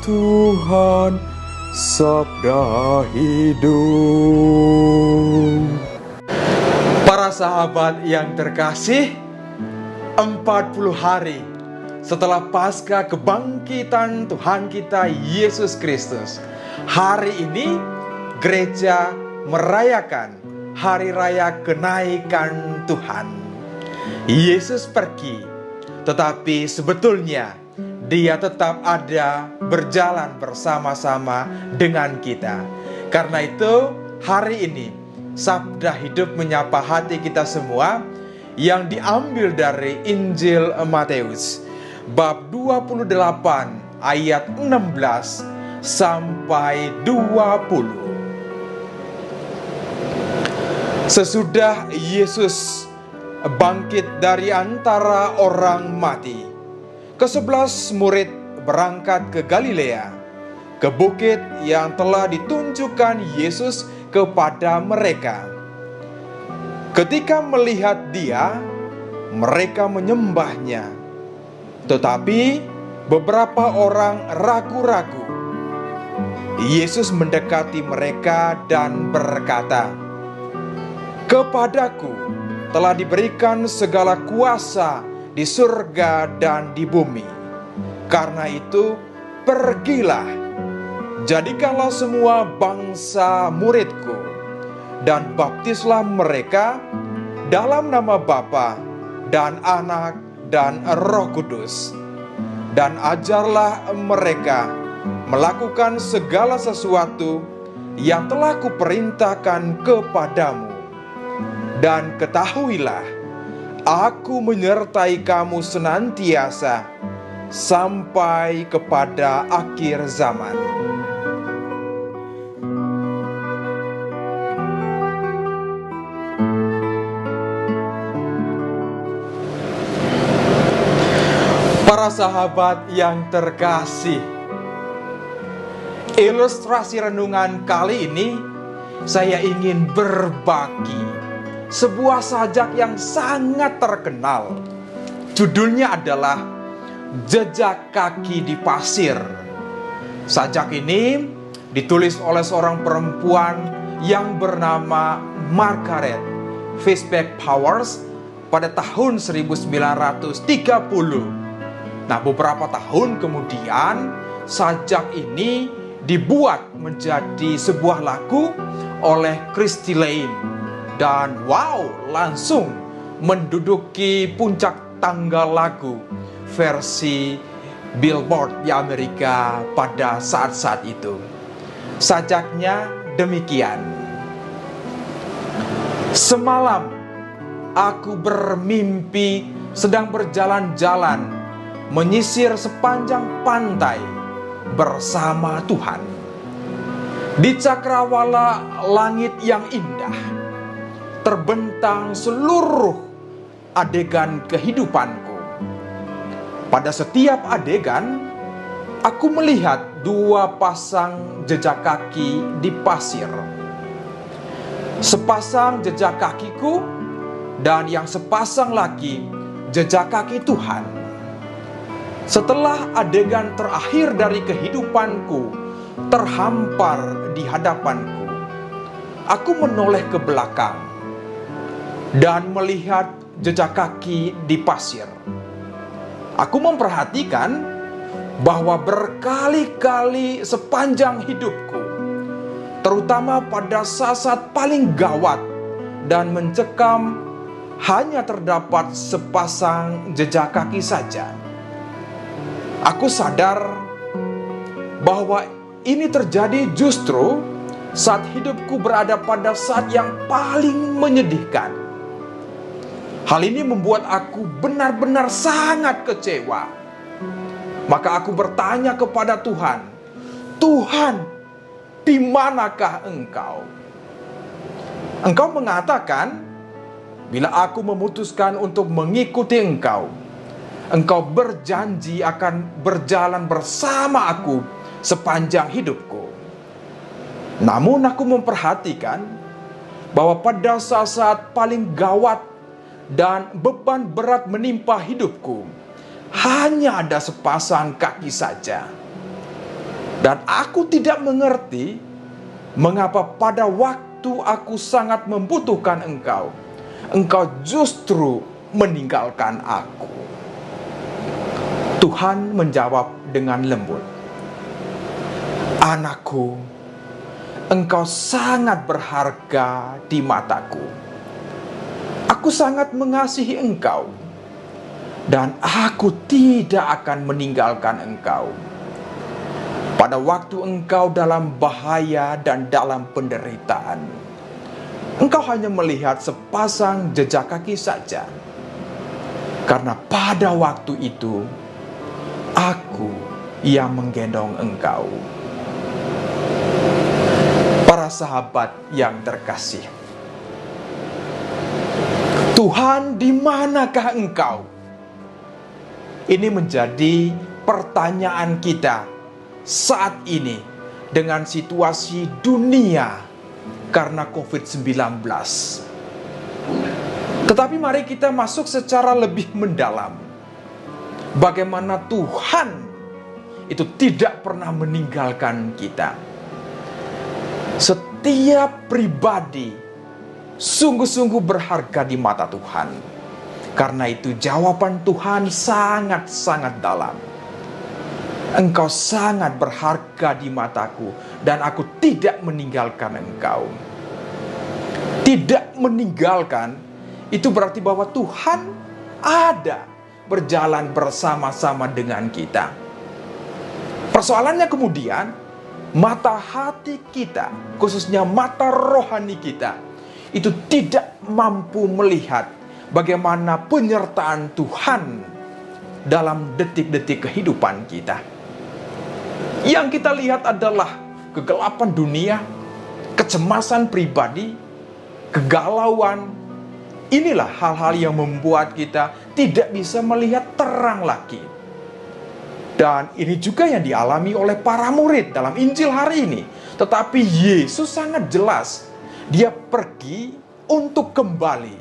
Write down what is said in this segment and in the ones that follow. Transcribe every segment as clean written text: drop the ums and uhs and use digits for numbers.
Tuhan, sabda hidup. Para sahabat yang terkasih, 40 hari setelah Paskah kebangkitan Tuhan kita Yesus Kristus, hari ini gereja merayakan hari raya kenaikan Tuhan. Yesus pergi, tetapi sebetulnya Dia tetap ada berjalan bersama-sama dengan kita. Karena itu hari ini Sabda Hidup menyapa hati kita semua yang diambil dari Injil Matius bab 28 ayat 16 sampai 20. Sesudah Yesus bangkit dari antara orang mati, ke-11 murid berangkat ke Galilea, ke bukit yang telah ditunjukkan Yesus kepada mereka. Ketika melihat Dia, mereka menyembahnya. Tetapi beberapa orang ragu-ragu. Yesus mendekati mereka dan berkata, "Kepadaku telah diberikan segala kuasa di surga dan di bumi. Karena itu, pergilah, jadikanlah semua bangsa muridku, dan baptislah mereka dalam nama Bapa dan Anak dan Roh Kudus. Dan ajarlah mereka melakukan segala sesuatu yang telah kuperintahkan kepadamu. Dan ketahuilah, Aku menyertai kamu senantiasa sampai kepada akhir zaman." Para sahabat yang terkasih, ilustrasi renungan kali ini saya ingin berbagi sebuah sajak yang sangat terkenal. Judulnya adalah Jejak Kaki di Pasir. Sajak ini ditulis oleh seorang perempuan yang bernama Margaret Fishback Powers pada tahun 1930. Nah, beberapa tahun kemudian sajak ini dibuat menjadi sebuah lagu oleh Christy Lane. Dan wow, langsung menduduki puncak tangga lagu versi Billboard di Amerika pada saat-saat itu. Sajaknya demikian. "Semalam aku bermimpi sedang berjalan-jalan menyisir sepanjang pantai bersama Tuhan. Di cakrawala langit yang indah terbentang seluruh adegan kehidupanku. Pada setiap adegan, aku melihat dua pasang jejak kaki di pasir. Sepasang jejak kakiku dan yang sepasang lagi jejak kaki Tuhan. Setelah adegan terakhir dari kehidupanku terhampar di hadapanku, aku menoleh ke belakang dan melihat jejak kaki di pasir. Aku memperhatikan bahwa berkali-kali sepanjang hidupku, terutama pada saat-saat paling gawat dan mencekam, hanya terdapat sepasang jejak kaki saja. Aku sadar bahwa ini terjadi justru saat hidupku berada pada saat yang paling menyedihkan. Hal ini membuat aku benar-benar sangat kecewa. Maka aku bertanya kepada Tuhan, "Tuhan, di manakah Engkau?" Engkau mengatakan, "Bila aku memutuskan untuk mengikuti Engkau, Engkau berjanji akan berjalan bersama aku sepanjang hidupku." Namun aku memperhatikan bahwa pada saat-saat paling gawat dan beban berat menimpa hidupku, hanya ada sepasang kaki saja. Dan aku tidak mengerti mengapa pada waktu aku sangat membutuhkan Engkau, Engkau justru meninggalkan aku. Tuhan menjawab dengan lembut, "Anakku, engkau sangat berharga di mataku. Aku sangat mengasihi engkau, dan aku tidak akan meninggalkan engkau. Pada waktu engkau dalam bahaya dan dalam penderitaan, engkau hanya melihat sepasang jejak kaki saja. Karena pada waktu itu, aku yang menggendong engkau." Para sahabat yang terkasih, Tuhan, di manakah engkau? Ini menjadi pertanyaan kita saat ini dengan situasi dunia karena COVID-19. Tetapi mari kita masuk secara lebih mendalam. Bagaimana Tuhan itu tidak pernah meninggalkan kita. Setiap pribadi sungguh-sungguh berharga di mata Tuhan. Karena itu jawaban Tuhan sangat-sangat dalam. Engkau sangat berharga di mataku, dan aku tidak meninggalkan engkau. Tidak meninggalkan itu berarti bahwa Tuhan ada, berjalan bersama-sama dengan kita. Persoalannya kemudian, mata hati kita, khususnya mata rohani kita, itu tidak mampu melihat bagaimana penyertaan Tuhan dalam detik-detik kehidupan kita. Yang kita lihat adalah kegelapan dunia, kecemasan pribadi, kegalauan. Inilah hal-hal yang membuat kita tidak bisa melihat terang lagi. Dan ini juga yang dialami oleh para murid dalam Injil hari ini. Tetapi Yesus sangat jelas, dia pergi untuk kembali.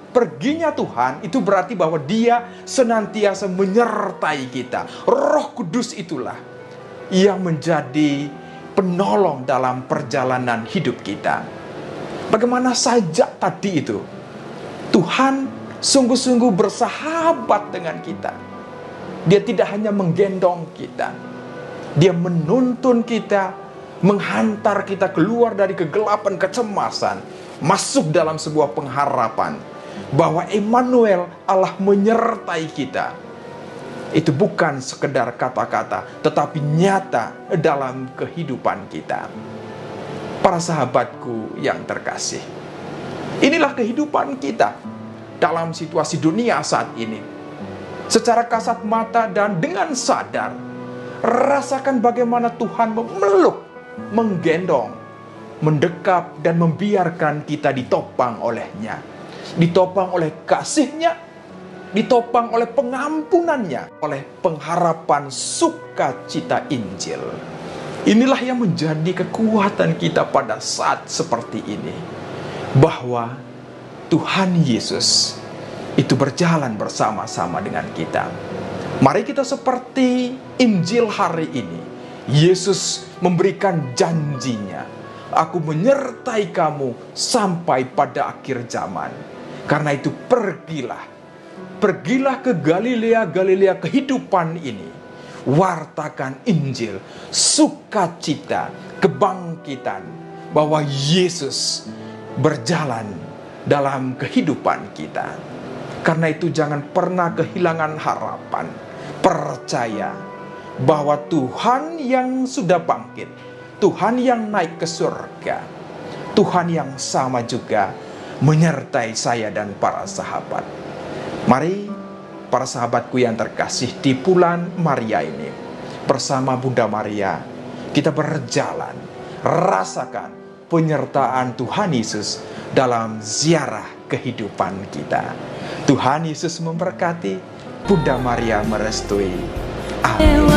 Perginya Tuhan itu berarti bahwa dia senantiasa menyertai kita. Roh Kudus itulah yang menjadi penolong dalam perjalanan hidup kita. Bagaimana saja tadi itu, Tuhan sungguh-sungguh bersahabat dengan kita. Dia tidak hanya menggendong kita, dia menuntun kita, menghantar kita keluar dari kegelapan kecemasan, masuk dalam sebuah pengharapan bahwa Immanuel, Allah menyertai kita. Itu bukan sekedar kata-kata, tetapi nyata dalam kehidupan kita. Para sahabatku yang terkasih, inilah kehidupan kita dalam situasi dunia saat ini. Secara kasat mata dan dengan sadar, rasakan bagaimana Tuhan memeluk, menggendong, mendekap dan membiarkan kita ditopang oleh-Nya. Ditopang oleh kasih-Nya, ditopang oleh pengampunannya, oleh pengharapan sukacita Injil. Inilah yang menjadi kekuatan kita pada saat seperti ini, bahwa Tuhan Yesus itu berjalan bersama-sama dengan kita. Mari kita seperti Injil hari ini. Yesus memberikan janjinya, "Aku menyertai kamu sampai pada akhir zaman." Karena itu pergilah ke Galilea kehidupan ini. Wartakan Injil, sukacita, kebangkitan, bahwa Yesus berjalan dalam kehidupan kita. Karena itu jangan pernah kehilangan harapan. Percaya bahwa Tuhan yang sudah bangkit, Tuhan yang naik ke surga, Tuhan yang sama juga menyertai saya dan para sahabat. Mari para sahabatku yang terkasih, di bulan Maria ini, bersama Bunda Maria, kita berjalan, rasakan penyertaan Tuhan Yesus dalam ziarah kehidupan kita. Tuhan Yesus memberkati, Bunda Maria merestui. Amin.